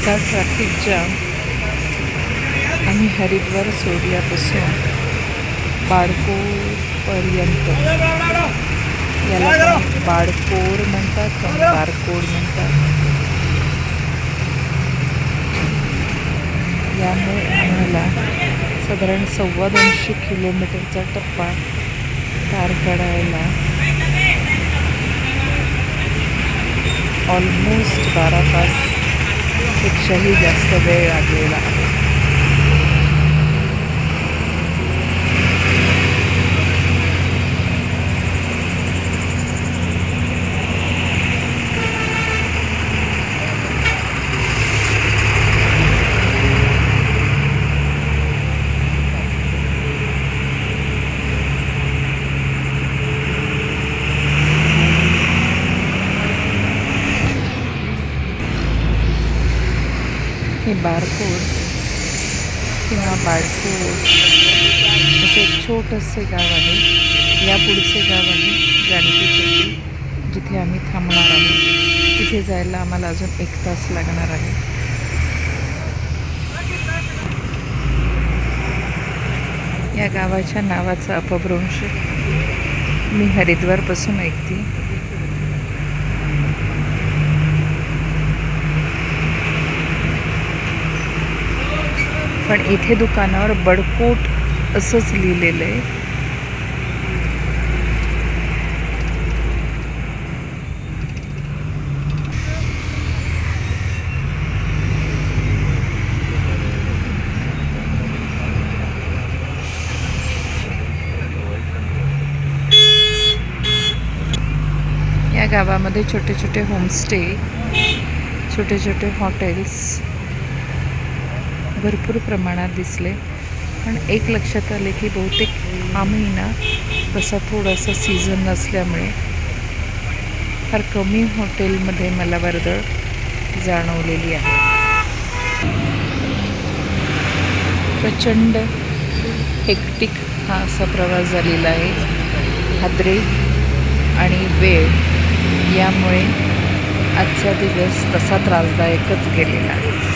असा traffic jam आम्ही हरिद्वार सोडल्यापासून बाळकोरपर्यंत, याला बाळकोर म्हणतात का बारकोड म्हणतात, यामुळे आम्हाला साधारण 250 किलोमीटरचा टप्पा पार करायला ऑलमोस्ट 12 तासपेक्षाही जास्त वेळ लागलेला आहे. हे बारकोड किंवा बाळकोड असे एक छोटंसे गाव आहे. या पुढचे गाव आहे जानकीचक्की, जिथे आम्ही थांबणार आहोत. तिथे जायला आम्हाला अजून 1 तास लागणार आहे. या गावाच्या नावाचा अपभ्रंश मी हरिद्वारपासून ऐकते. पण इथे दुकानावर बडकोट असंच लिहिलेलं आहे. या गावामध्ये छोटे छोटे होमस्टे, छोटे छोटे हॉटेल्स भरपूर प्रमाणात दिसले. पण एक लक्षात आले की बहुतेक हा महिना तसा थोडासा सीझन नसल्यामुळे फार कमी हॉटेलमध्ये मला वर्दळ जाणवलेली आहे. प्रचंड हेक्टिक हा असा प्रवास झालेला आहे. हादरे आणि वेळ यामुळे आजचा दिवस तसा त्रासदायकच गेलेला आहे.